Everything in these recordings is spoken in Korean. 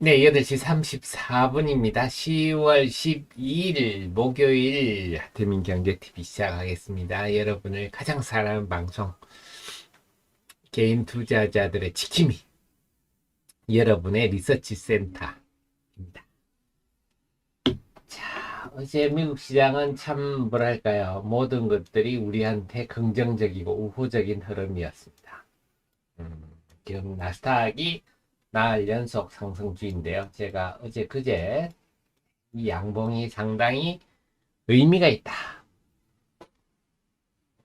네, 8시 34분입니다. 10월 12일 목요일 하트민 경제TV 시작하겠습니다. 여러분을 가장 사랑하는 방송 개인 투자자들의 지킴이 여러분의 리서치 센터입니다. 자, 어제 미국 시장은 참 뭐랄까요? 모든 것들이 우리한테 긍정적이고 우호적인 흐름이었습니다. 지금 나스닥이 나흘 연속 상승주인데요. 제가 어제 그제 이 양봉이 상당히 의미가 있다.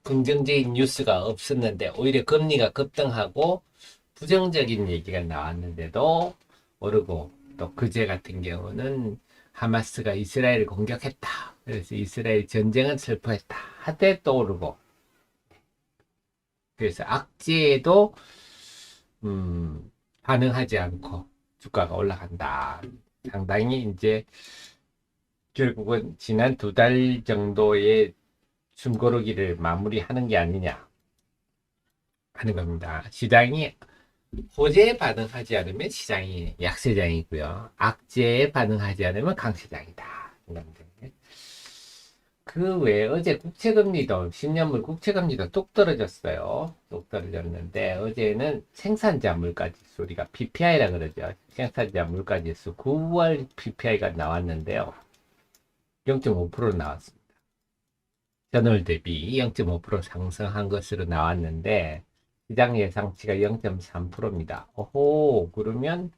긍정적인 뉴스가 없었는데 오히려 금리가 급등하고 부정적인 얘기가 나왔는데도 오르고, 또 그제 같은 경우는 하마스가 이스라엘을 공격했다. 그래서 이스라엘 전쟁은 슬퍼했다. 하되 또 오르고, 그래서 악재에도 반응하지 않고 주가가 올라간다. 상당히 이제 결국은 지난 2달 정도의 숨고르기를 마무리하는 게 아니냐 하는 겁니다. 시장이 호재에 반응하지 않으면 시장이 약세장이고요. 악재에 반응하지 않으면 강세장이다. 그 외에 어제 국채금리도 10년물 국채금리도 뚝 떨어졌어요. 뚝 떨어졌는데 어제는 생산자 물가지수, 우리가 PPI라 그러죠. 생산자 물가지수 9월 PPI가 나왔는데요. 0.5% 나왔습니다. 전월 대비 0.5% 상승한 것으로 나왔는데 시장 예상치가 0.3%입니다. 오호, 그러면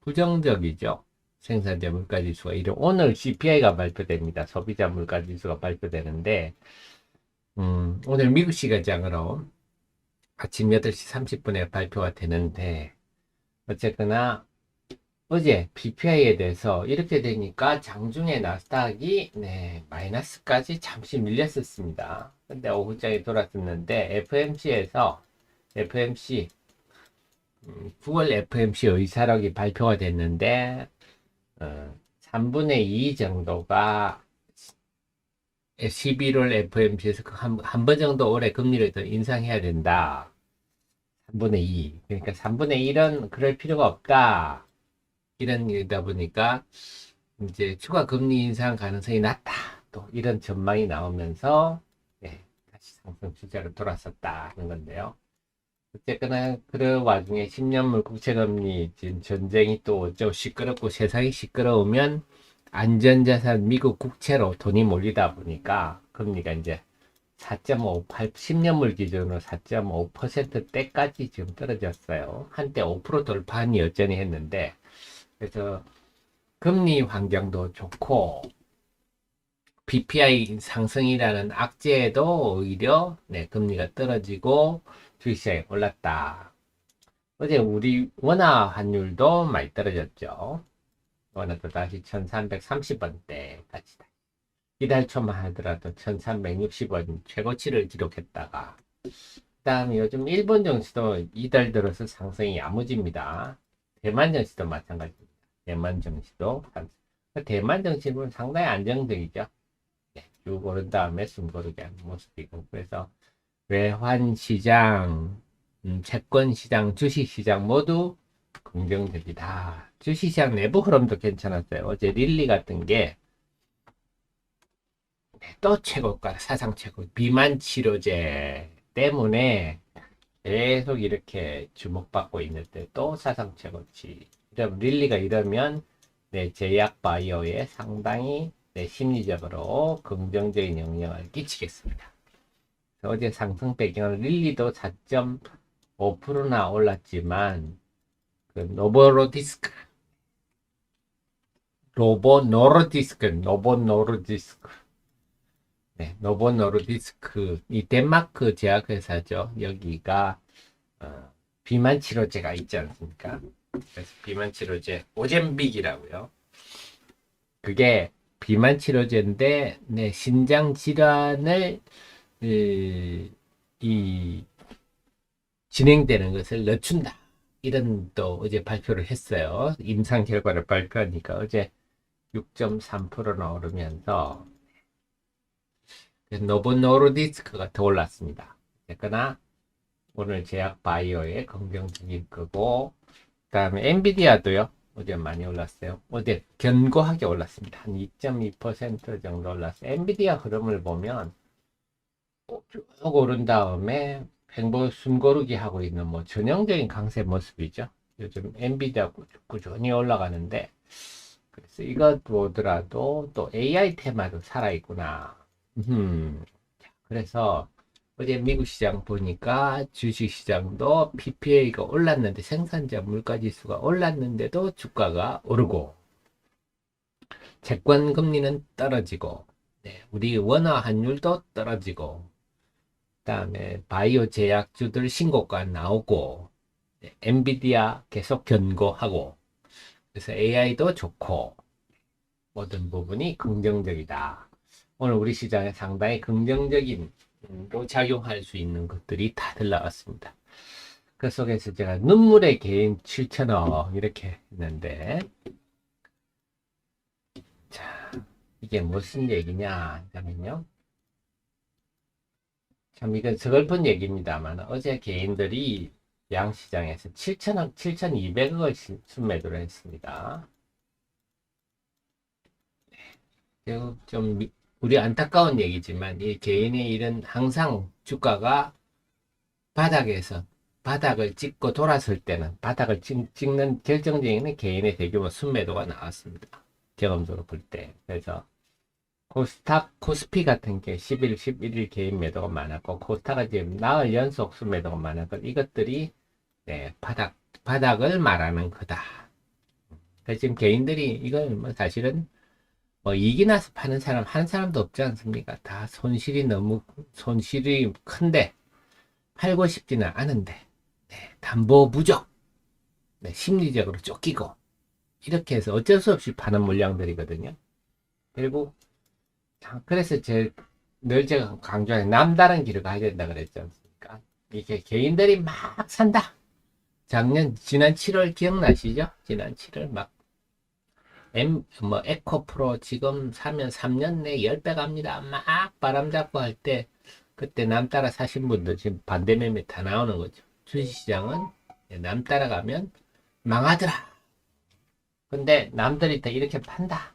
부정적이죠. 생산자 물가지수가 오늘 CPI가 발표됩니다. 소비자 물가지수가 발표되는데 오늘 미국 시간장으로 아침 8시 30분에 발표가 되는데, 어쨌거나 어제 PPI에 대해서 이렇게 되니까 장중에 나스닥이 마이너스까지 잠시 밀렸었습니다. 근데 오후장에 돌았었는데 FMC 9월 FMC 의사록이 발표가 됐는데 3분의 2 정도가 11월 FMC에서 한 번 정도 올해 금리를 더 인상해야 된다. 3분의 2. 그러니까 3분의 1은 그럴 필요가 없다. 이런 일이다 보니까 이제 추가 금리 인상 가능성이 낮다. 또 이런 전망이 나오면서 다시 상승 추세로 돌아섰다는 건데요. 어쨌거나 그런 와중에 10년물 국채금리 지금 전쟁이 또 어쩌고 시끄럽고 세상이 시끄러우면 안전자산 미국 국채로 돈이 몰리다 보니까 금리가 이제 4.58, 10년물 기준으로 4.5%대까지 지금 떨어졌어요. 한때 5% 돌파하니 여전히 했는데, 그래서 금리 환경도 좋고 BPI 상승이라는 악재에도 오히려 금리가 떨어지고 주식시장이 올랐다. 어제 우리 원화 환율도 많이 떨어졌죠. 원화도 다시 1330원대까지. 이달 초만 하더라도 1360원 최고치를 기록했다가, 그 다음에 요즘 일본 증시도 이달 들어서 상승이 야무집니다. 대만 증시도 마찬가지입니다. 대만 증시도 대만 증시는 상당히 안정적이죠. 쭉 오른 다음에 숨고르게 하는 모습이고, 그래서 외환시장, 채권시장, 주식시장 모두 긍정적이다. 주식시장 내부 흐름도 괜찮았어요. 어제 릴리 같은 게 또 최고가, 사상 최고 비만 치료제 때문에 계속 이렇게 주목받고 있는데 또 사상 최고치. 이런 릴리가 이러면 제약 바이오에 상당히 심리적으로 긍정적인 영향을 끼치겠습니다. 어제 상승 배경은 릴리도 4.5%나 올랐지만 그 노보노르디스크 이 덴마크 제약회사죠. 여기가 비만 치료제가 있지 않습니까? 그래서 비만 치료제 오젬빅이라고요. 그게 비만 치료제인데 신장 질환을 이 진행되는 것을 늦춘다. 이런 또 어제 발표를 했어요. 임상 결과를 발표하니까 어제 6.3%나 오르면서 노보노르디스크가 더 올랐습니다. 그러나 오늘 제약 바이오의 긍정적인 거고, 그 다음에 엔비디아도요. 어제 많이 올랐어요. 어제 견고하게 올랐습니다. 한 2.2% 정도 올랐어요. 엔비디아 흐름을 보면 쭉 오른 다음에 횡보 숨고르기 하고 있는 뭐 전형적인 강세 모습이죠. 요즘 엔비디아 꾸준히 올라가는데, 그래서 이것 보더라도 또 AI 테마도 살아있구나. 그래서 어제 미국 시장 보니까 주식 시장도 PPA가 올랐는데, 생산자 물가지수가 올랐는데도 주가가 오르고, 채권 금리는 떨어지고, 네, 우리 원화 환율도 떨어지고, 그다음에 바이오 제약주들 신고가 나오고, 네, 엔비디아 계속 견고하고, 그래서 AI도 좋고, 모든 부분이 긍정적이다. 오늘 우리 시장에 상당히 긍정적인 또 작용할 수 있는 것들이 다들 나왔습니다. 그 속에서 제가 눈물의 개인 7천억 이렇게 했는데, 자, 이게 무슨 얘기냐 하면요. 참 이건 서글픈 얘기입니다만, 어제 개인들이 양시장에서 7천억, 7,200억을 순매도를 했습니다. 그리고 좀 우리 안타까운 얘기지만, 이 개인의 일은 항상 주가가 바닥에서 바닥을 찍고 돌았을 때는, 바닥을 찍는 결정적인 개인의 대규모 순매도가 나왔습니다. 경험적으로 볼 때. 그래서 코스닥, 코스피 같은 게 10일, 11일 개인 매도가 많았고, 코스닥은 지금 나흘 연속 순매도가 많았고, 이것들이 네, 바닥을 말하는 거다. 그래서 지금 개인들이 이걸 뭐 사실은 뭐 이익이 나서 파는 사람 한 사람도 없지 않습니까? 다 손실이 큰데 팔고 싶지는 않은데, 네, 담보 부족, 네, 심리적으로 쫓기고, 이렇게 해서 어쩔 수 없이 파는 물량들이거든요. 그리고 그래서 늘 제가 강조하는 남다른 길을 가야 된다 그랬지 않습니까? 이게 개인들이 막 산다. 지난 7월 기억나시죠? 지난 7월 막 에코프로 지금 사면 3년 내에 10배 갑니다. 막 바람 잡고 할 때, 그때 남 따라 사신 분들 지금 반대 매매 다 나오는 거죠. 주식시장은 남 따라가면 망하더라. 근데 남들이 다 이렇게 판다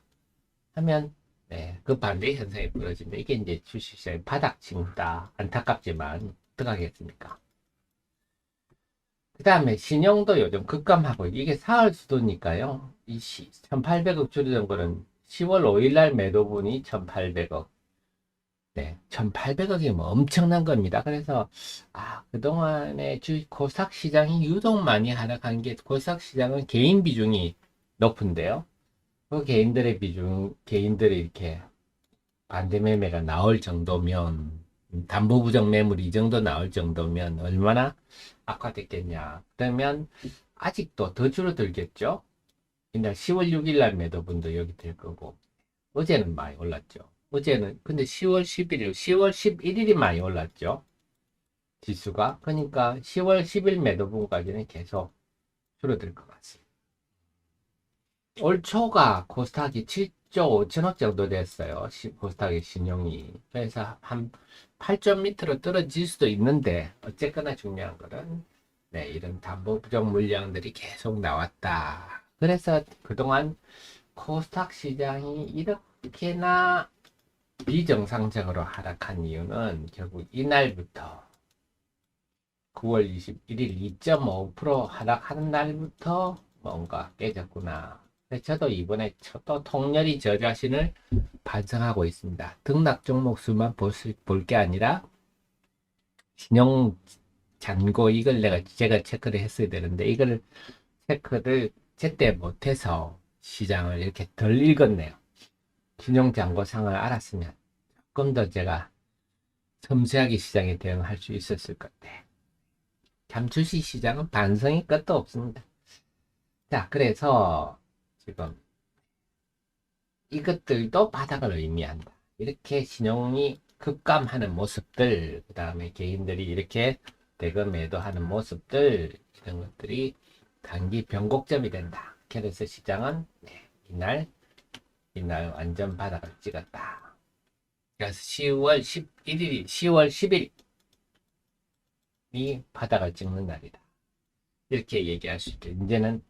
하면, 네, 그 반대 현상이 벌어진다. 이게 이제 주식시장의 바닥 징후다. 안타깝지만 어떡하겠습니까? 그 다음에 신용도 요즘 급감하고, 이게 사흘 수도니까요. 이 1800억 주던 거는 10월 5일 날 매도분이 1800억. 네, 1800억이 뭐 엄청난 겁니다. 그래서 그동안에 코스닥 시장이 유독 많이 하락한 게, 코스닥 시장은 개인 비중이 높은데요. 그 개인들이 이렇게 반대 매매가 나올 정도면, 담보 부정 매물 이 정도 나올 정도면 얼마나 악화됐겠냐. 그러면 아직도 더 줄어들겠죠. 이날 10월 6일 날 매도분도 여기 될 거고, 어제는 많이 올랐죠. 어제는 근데 10월 11일, 10월 11일이 많이 올랐죠. 지수가. 그러니까 10월 10일 매도분까지는 계속 줄어들 것 같습니다. 올 초가 코스닥이 7조 5천억 정도 됐어요. 코스닥의 신용이. 그래서 한 8점 밑으로 떨어질 수도 있는데, 어쨌거나 중요한 거는, 네, 이런 담보 부정 물량들이 계속 나왔다. 그래서 그동안 코스닥 시장이 이렇게나 비정상적으로 하락한 이유는, 결국 이날부터 9월 21일 2.5% 하락하는 날부터 뭔가 깨졌구나. 저도 이번에 또 통렬히 저 자신을 반성하고 있습니다. 등락 종목 수만 볼 게 아니라 신용 잔고, 이걸 제가 체크를 했어야 되는데, 이걸 체크를 제때 못해서 시장을 이렇게 덜 읽었네요. 신용 잔고 상을 알았으면 조금 더 제가 섬세하게 시장에 대응할 수 있었을 것 같아요. 참 주식 시장은 반성이 끝도 없습니다. 자, 그래서 지금 이것들도 바닥을 의미한다. 이렇게 신용이 급감하는 모습들, 그 다음에 개인들이 이렇게 대거 매도하는 모습들, 이런 것들이 단기 변곡점이 된다. 그래서 시장은 이날 완전 바닥을 찍었다. 그래서 10월 10일이 바닥을 찍는 날이다. 이렇게 얘기할 수 있죠. 이제는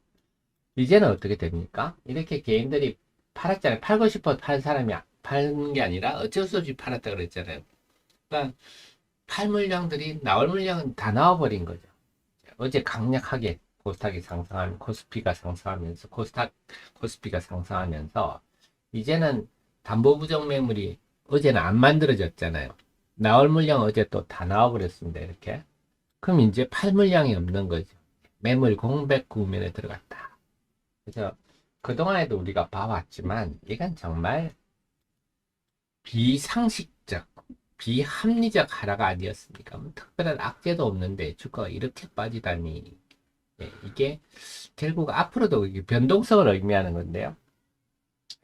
이제는 어떻게 됩니까? 이렇게 개인들이 팔았잖아요. 팔고 싶어 팔 사람이 파는 게 아니라 어쩔 수 없이 팔았다 그랬잖아요. 그러니까 팔 물량들이 나올 물량은 다 나와버린 거죠. 어제 강력하게 코스닥이 상승하면 코스피가 상승하면서 코스피가 상승하면서 이제는 담보부정 매물이 어제는 안 만들어졌잖아요. 나올 물량 어제 또 다 나와버렸습니다. 이렇게. 그럼 이제 팔 물량이 없는 거죠. 매물 공백 국면에 들어갔다. 그래서 그동안에도 우리가 봐왔지만 이건 정말 비상식적, 비합리적 하락 아니었습니까? 뭐 특별한 악재도 없는데 주가가 이렇게 빠지다니. 예, 이게 결국 앞으로도 이게 변동성을 의미하는 건데요.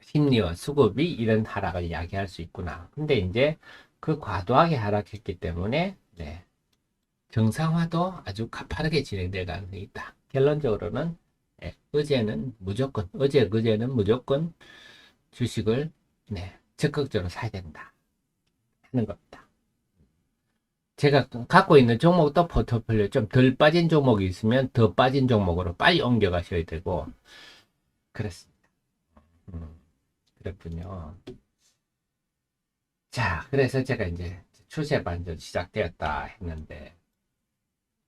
심리와 수급이 이런 하락을 이야기할 수 있구나. 근데 이제 그 과도하게 하락했기 때문에 네, 정상화도 아주 가파르게 진행될 가능성이 있다. 결론적으로는 예, 그제는 무조건 주식을 네, 적극적으로 사야 된다 하는 겁니다. 제가 갖고 있는 종목도 포트폴리오 좀 덜 빠진 종목이 있으면 더 빠진 종목으로 빨리 옮겨 가셔야 되고 그렇습니다. 그렇군요. 자, 그래서 제가 이제 추세 반전 시작되었다 했는데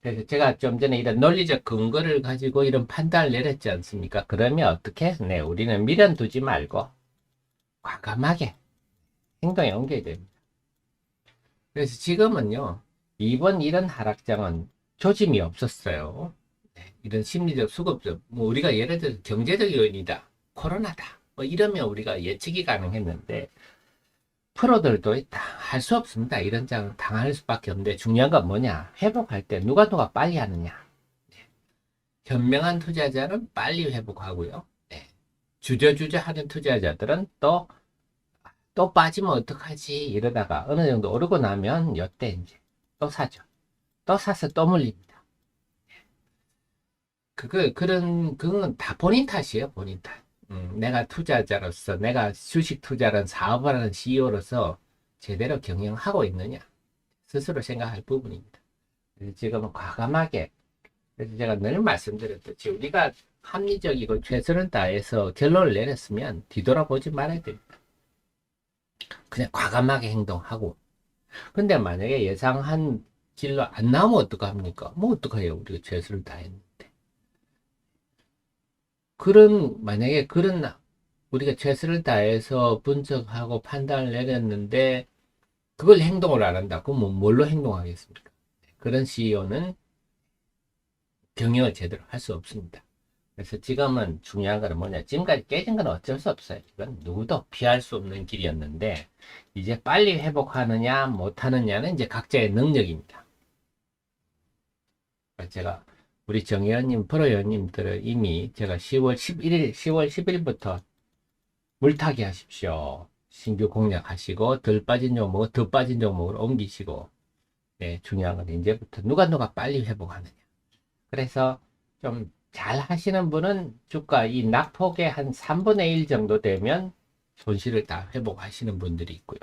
그래서 제가 좀 전에 이런 논리적 근거를 가지고 이런 판단을 내렸지 않습니까? 그러면 어떻게? 네, 우리는 미련 두지 말고 과감하게 행동에 옮겨야 됩니다. 그래서 지금은요, 이번 이런 하락장은 조짐이 없었어요. 네, 이런 심리적 수급적, 뭐 우리가 예를 들어 경제적 요인이다, 코로나다, 뭐 이러면 우리가 예측이 가능했는데, 프로들도 할 수 없습니다. 이런 장 당할 수밖에 없는데, 중요한 건 뭐냐? 회복할 때 누가 빨리 하느냐? 네. 현명한 투자자는 빨리 회복하고요. 네. 주저주저 하는 투자자들은 또 빠지면 어떡하지? 이러다가 어느 정도 오르고 나면 이때 이제 또 사죠. 또 사서 또 물립니다. 그건 다 본인 탓이에요, 본인 탓. 내가 투자자로서, 내가 주식 투자라는 사업을 하는 CEO로서 제대로 경영하고 있느냐? 스스로 생각할 부분입니다. 그래서 지금은 과감하게, 그래서 제가 늘 말씀드렸듯이 우리가 합리적이고 최선을 다해서 결론을 내렸으면 뒤돌아보지 말아야 됩니다. 그냥 과감하게 행동하고. 근데 만약에 예상한 길로 안 나오면 어떡합니까? 뭐 어떡해요? 우리가 최선을 다했는데. 만약에 우리가 최선을 다해서 분석하고 판단을 내렸는데, 그걸 행동을 안 한다. 그럼 뭐 뭘로 행동하겠습니까? 그런 CEO는 경영을 제대로 할 수 없습니다. 그래서 지금은 중요한 건 뭐냐. 지금까지 깨진 건 어쩔 수 없어요. 이건 누구도 피할 수 없는 길이었는데, 이제 빨리 회복하느냐, 못하느냐는 이제 각자의 능력입니다. 제가 우리 정 의원님, 프로 의원님들은 이미 제가 10월 10일부터 물타기 하십시오. 신규 공략하시고, 덜 빠진 종목은 더 빠진 종목으로 옮기시고, 네, 중요한 건 이제부터 누가 빨리 회복하느냐. 그래서 좀 잘 하시는 분은 주가 이 낙폭의 한 3분의 1 정도 되면 손실을 다 회복하시는 분들이 있고요.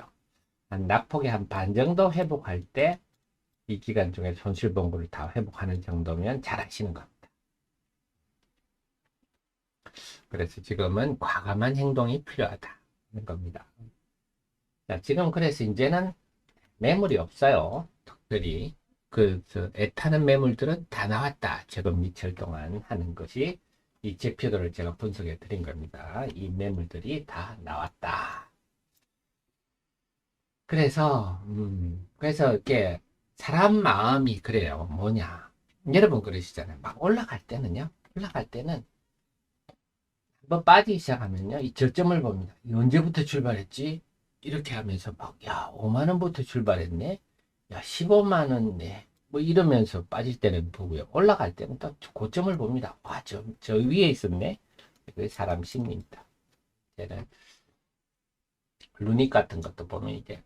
한 낙폭의 한 반 정도 회복할 때 이 기간 중에 손실 본 거를 다 회복하는 정도면 잘 하시는 겁니다. 그래서 지금은 과감한 행동이 필요하다는 겁니다. 자, 지금 그래서 이제는 매물이 없어요. 특별히. 애타는 매물들은 다 나왔다. 최근 며칠 동안 하는 것이 이 지표들을 제가 분석해 드린 겁니다. 이 매물들이 다 나왔다. 그래서 이렇게 사람 마음이 그래요. 뭐냐. 여러분 그러시잖아요. 막 올라갈 때는 한번 빠지기 시작하면요. 이 저점을 봅니다. 언제부터 출발했지? 이렇게 하면서 야, 5만 원부터 출발했네. 야, 15만 원네. 뭐 이러면서 빠질 때는 보고요. 올라갈 때는 또 고점을 봅니다. 와, 저 위에 있었네. 그게 사람 심리입니다. 이제는 루닉 같은 것도 보면 이제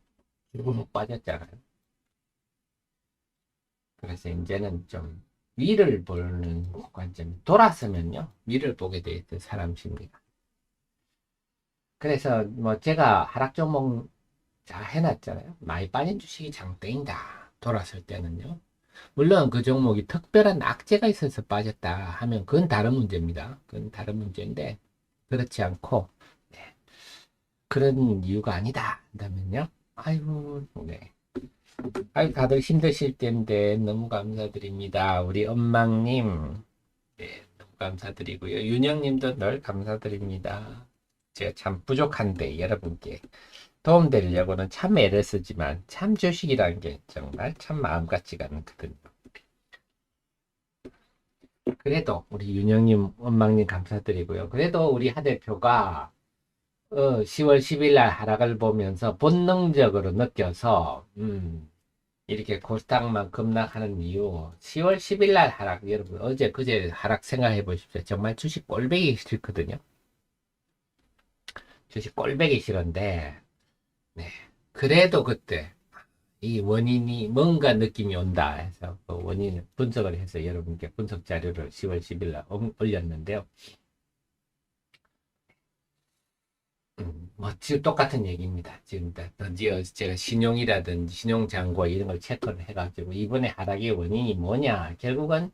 쭉 빠졌잖아요. 그래서 이제는 좀 위를 보는 관점, 돌아서면요. 위를 보게 돼 있던 사람 심리가. 그래서 뭐 제가 하락 종목 잘 해놨잖아요. 많이 빠진 주식이 장땡이다. 돌았을 때는요. 물론 그 종목이 특별한 악재가 있어서 빠졌다 하면 그건 다른 문제입니다. 그건 다른 문제인데 그렇지 않고 네, 그런 이유가 아니다 한다면요. 아이고 네. 아이 다들 힘드실 텐데 너무 감사드립니다. 우리 엄망님 네, 너무 감사드리고요. 윤영님도 늘 감사드립니다. 제가 참 부족한데 여러분께 도움되려고는 참 애를 쓰지만 참 주식이라는 게 정말 참 마음 같지가 않거든요. 그래도 우리 윤영님, 원망님 감사드리고요. 그래도 우리 하 대표가 10월 10일 날 하락을 보면서 본능적으로 느껴서 이렇게 코스닥만 급락하는 이유 10월 10일 날 하락 여러분 어제 그제 하락 생각해 보십시오. 정말 주식 꼴배기 싫거든요. 주식 꼴배기 싫은데 네. 그래도 그때 이 원인이 뭔가 느낌이 온다 해서 그 원인을 분석을 해서 여러분께 분석 자료를 10월 10일 날 올렸는데요. 뭐 지금 똑같은 얘기입니다. 지금 제가 신용이라든지 신용잔고 이런 걸 체크를 해가지고 이번에 하락의 원인이 뭐냐 결국은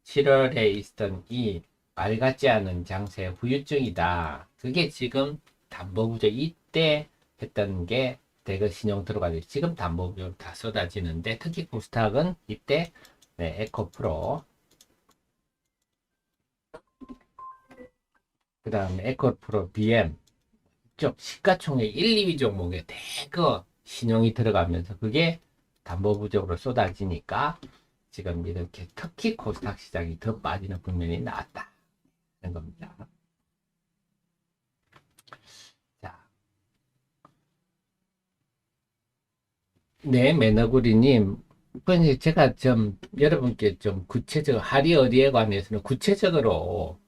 7월에 있었던 이 말 같지 않은 장세의 후유증이다. 그게 지금 담보부족 이때 했던 게 대거 신용 들어가죠. 지금 담보부족 다 쏟아지는데 특히 코스닥은 이때 네, 에코프로 그 다음에 에코프로 BM 쪽 시가총액 1, 2위 종목에 대거 신용이 들어가면서 그게 담보부족으로 쏟아지니까 지금 이렇게 특히 코스닥 시장이 더 빠지는 국면이 나왔다 하는 겁니다. 자, 네, 매너구리님. 제가 좀 여러분께 좀 구체적으로 할이 어디에 관해서는 구체적으로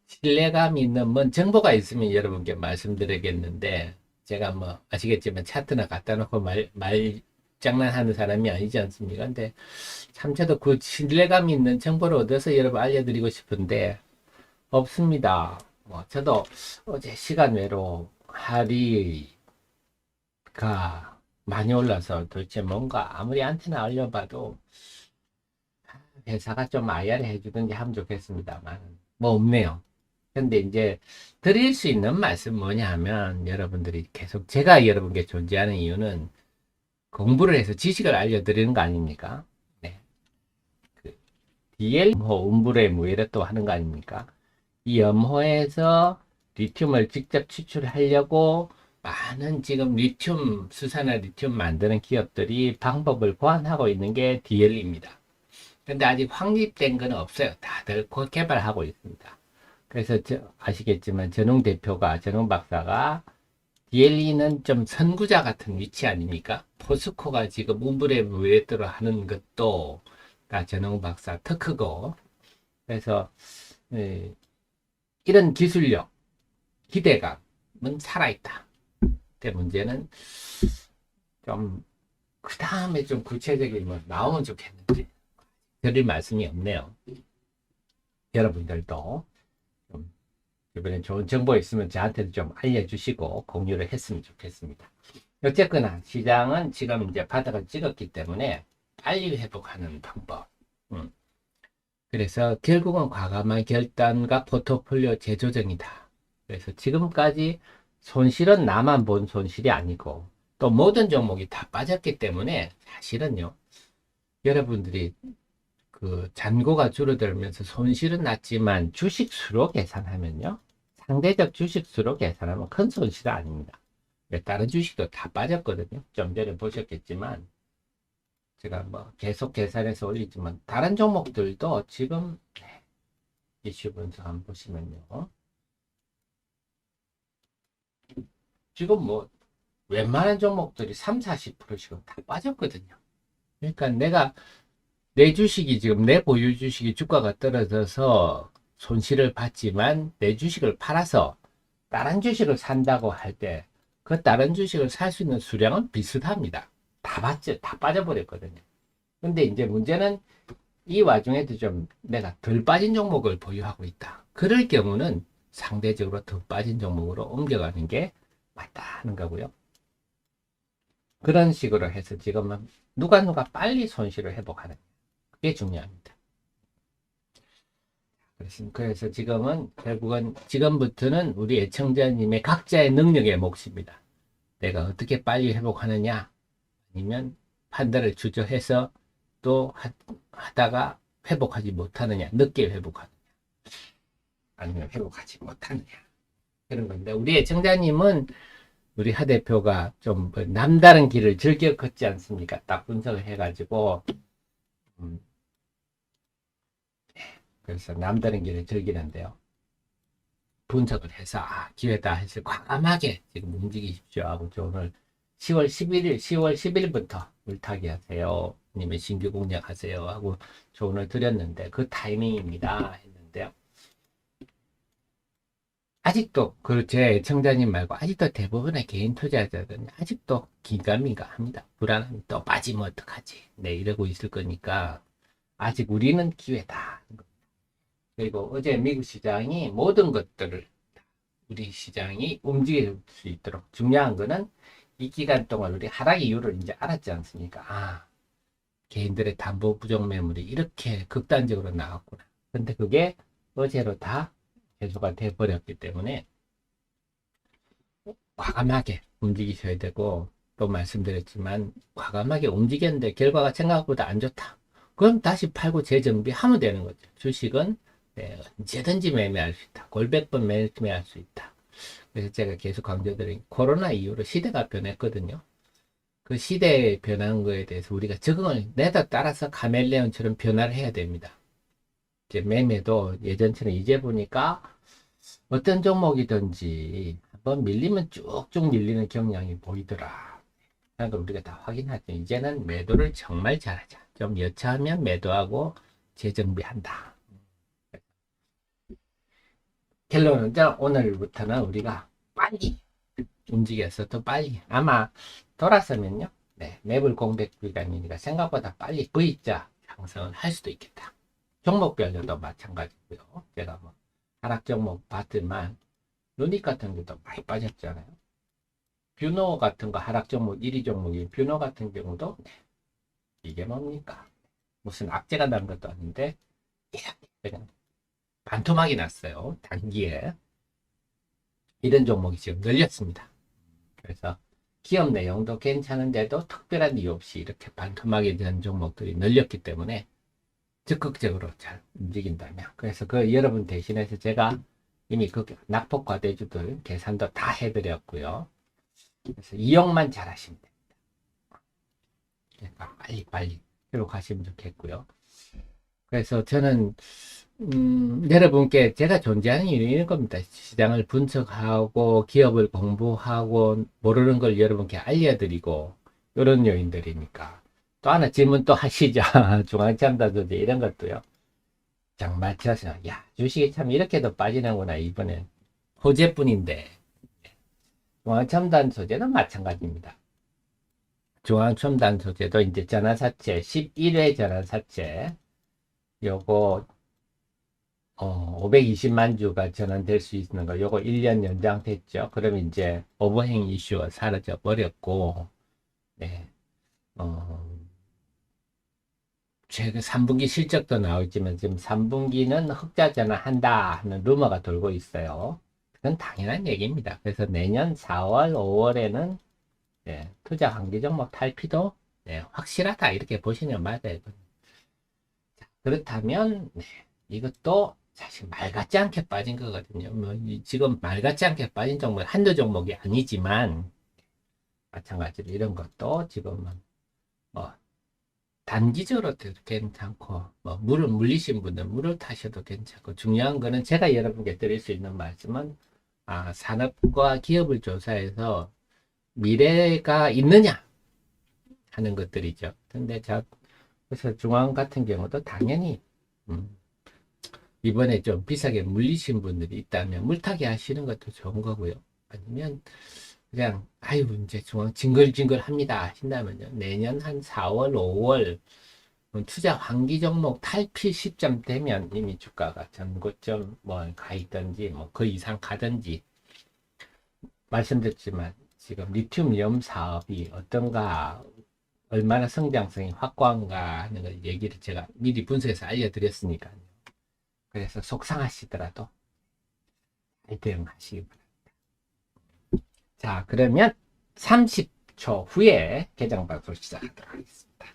신뢰감 있는 뭔 정보가 있으면 여러분께 말씀드리겠는데 제가 뭐 아시겠지만 차트나 갖다 놓고 말 장난하는 사람이 아니지 않습니까? 근데 참 저도 그 신뢰감 있는 정보를 얻어서 여러분 알려드리고 싶은데 없습니다. 뭐 저도 어제 시간 외로 할이가 많이 올라서 도대체 뭔가 아무리 안테나 올려봐도 회사가 좀 IR 해주든지 하면 좋겠습니다만 뭐 없네요. 근데 이제 드릴 수 있는 말씀 뭐냐 하면 여러분들이 계속 제가 여러분께 존재하는 이유는 공부를 해서 지식을 알려드리는 거 아닙니까? 네. 그 DL 음불의 무예를 또 하는 거 아닙니까? 이 염호에서 리튬을 직접 추출하려고 많은 지금 리튬 수산화 리튬 만드는 기업들이 방법을 고안하고 있는 게 DL입니다. 근데 아직 확립된 건 없어요. 다들 개발하고 있습니다. 그래서 아시겠지만 전웅 박사가 DLE는 좀 선구자 같은 위치 아닙니까? 포스코가 지금 운불의 무예대로 하는 것도 다 전웅 박사 특허고 그래서 이런 기술력, 기대감은 살아있다. 근데 문제는 좀 그 다음에 좀 구체적인 뭐 나오면 좋겠는데 드릴 말씀이 없네요. 여러분들도 좀 이번에 좋은 정보 있으면 저한테도 좀 알려주시고 공유를 했으면 좋겠습니다. 어쨌거나 시장은 지금 이제 바닥을 찍었기 때문에 빨리 회복하는 방법. 그래서 결국은 과감한 결단과 포트폴리오 재조정이다. 그래서 지금까지 손실은 나만 본 손실이 아니고 또 모든 종목이 다 빠졌기 때문에 사실은요. 여러분들이 그 잔고가 줄어들면서 손실은 났지만 주식수로 계산하면요. 상대적 주식수로 계산하면 큰 손실은 아닙니다. 다른 주식도 다 빠졌거든요. 좀 전에 보셨겠지만 제가 뭐 계속 계산해서 올리지만 다른 종목들도 지금 이슈 분석 한번 보시면요. 지금 뭐 웬만한 종목들이 3, 40%씩은 다 빠졌거든요. 그러니까 내 주식이 지금 내 보유 주식이 주가가 떨어져서 손실을 봤지만 내 주식을 팔아서 다른 주식을 산다고 할 때 그 다른 주식을 살 수 있는 수량은 비슷합니다. 다 봤죠. 다 빠져버렸거든요. 근데 이제 문제는 이 와중에도 좀 내가 덜 빠진 종목을 보유하고 있다. 그럴 경우는 상대적으로 더 빠진 종목으로 옮겨가는 게 맞다는 거고요. 그런 식으로 해서 지금은 누가 빨리 손실을 회복하는 그게 중요합니다. 그래서 지금은 결국은 지금부터는 우리 애청자님의 각자의 능력의 몫입니다. 내가 어떻게 빨리 회복하느냐, 아니면 판단을 주저해서 또 하다가 회복하지 못하느냐, 늦게 회복하느냐, 아니면 회복하지 못하느냐, 그런 건데, 우리 애청자님은 우리 하 대표가 좀 남다른 길을 즐겨 걷지 않습니까? 딱 분석을 해가지고, 그래서 남다른 길을 즐기는데요. 분석을 해서, 기회다 해서 과감하게 지금 움직이십시오 하고, 오늘 10월 11일, 10월 10일부터 물타기 하세요. 아니면 신규 공략 하세요 하고 조언을 드렸는데, 그 타이밍입니다 했는데요. 아직도 제 애청자님 말고 아직도 대부분의 개인 투자자들은 아직도 긴가민가 합니다. 불안함이 또 빠지면 어떡하지? 네, 이러고 있을 거니까 아직 우리는 기회다. 그리고 어제 미국 시장이 모든 것들을 우리 시장이 움직일 수 있도록 중요한 거는 이 기간 동안 우리 하락 이유를 이제 알았지 않습니까? 개인들의 담보 부정 매물이 이렇게 극단적으로 나왔구나. 근데 그게 어제로 다 해소가 돼 버렸기 때문에 과감하게 움직이셔야 되고, 또 말씀드렸지만 과감하게 움직였는데 결과가 생각보다 안 좋다. 그럼 다시 팔고 재정비하면 되는 거죠. 주식은 언제든지 매매할 수 있다. 골백번 매매할 수 있다. 그래서 제가 계속 강조드린, 코로나 이후로 시대가 변했거든요. 그 시대에 변한 거에 대해서 우리가 적응을 내다 따라서 카멜레온처럼 변화를 해야 됩니다. 이제 매매도 예전처럼 이제 보니까 어떤 종목이든지 한번 밀리면 쭉쭉 밀리는 경향이 보이더라. 그러니까 우리가 다 확인하죠. 이제는 매도를 정말 잘하자. 좀 여차하면 매도하고 재정비한다. 결론은 오늘부터는 우리가 빨리 움직여서 더 빨리, 아마 돌아서면요, 매물 공백 기간이니까 생각보다 빨리 V자 상승을 할 수도 있겠다. 종목별로도 마찬가지고요. 제가 뭐 하락 종목 봤지만 루닉 같은 것도 많이 빠졌잖아요. 뷰노 같은 거 하락 종목 1위 종목인 뷰노 같은 경우도 이게 뭡니까? 무슨 악재가 난 것도 아닌데 그냥 반토막이 났어요. 단기에. 이런 종목이 지금 늘렸습니다. 그래서 기업 내용도 괜찮은데도 특별한 이유 없이 이렇게 반토막이 된 종목들이 늘렸기 때문에 적극적으로 잘 움직인다면, 그래서 여러분 대신해서 제가 이미 그 낙폭 과대주들 계산도 다 해드렸고요. 그래서 이용만 잘 하시면 됩니다. 그러니까 빨리 회복하시면 좋겠고요. 그래서 저는 여러분께 제가 존재하는 이유는 이런 겁니다. 시장을 분석하고 기업을 공부하고 모르는 걸 여러분께 알려드리고, 이런 요인들이니까. 또 하나 질문 또 하시죠. 중앙참다조제 이런 것도요. 정말 쳐서 주식이 참 이렇게도 빠지는구나. 이번엔 호재뿐인데. 중앙첨단 소재는 마찬가지입니다. 중앙첨단 소재도 이제 전환사채 11회 전환사채 요거 520만 주가 전환될 수 있는 거, 요거 1년 연장됐죠. 그럼 이제 오버행 이슈가 사라져 버렸고, 최근 3분기 실적도 나오지만 지금 3분기는 흑자 전환한다 하는 루머가 돌고 있어요. 그건 당연한 얘기입니다. 그래서 내년 4월, 5월에는 투자 환기 종목 탈피도 확실하다, 이렇게 보시면 맞아요. 그렇다면 이것도 사실 말 같지 않게 빠진 거거든요. 지금 말 같지 않게 빠진 종목이 한두 종목이 아니지만 마찬가지로 이런 것도 지금은 단기적으로 괜찮고, 물을 물리신 분들 물을 타셔도 괜찮고, 중요한 거는 제가 여러분께 드릴 수 있는 말씀은 산업과 기업을 조사해서 미래가 있느냐 하는 것들이죠. 근데 그래서 중앙 같은 경우도 당연히 이번에 좀 비싸게 물리신 분들이 있다면 물타기 하시는 것도 좋은 거고요. 아니면 그냥 이제 중앙 징글징글 합니다 하신다면요, 내년 한 4월 5월 투자 환기 종목 탈피 시점 되면 이미 주가가 전고점 가 있든지 그 이상 가든지, 말씀드렸지만 지금 리튬 이온 사업이 어떤가, 얼마나 성장성이 확고한가 하는 걸 얘기를 제가 미리 분석해서 알려드렸으니까요. 그래서 속상하시더라도 잘 대응하시기 바랍니다. 자, 그러면 30초 후에 개장 방송 시작하도록 하겠습니다.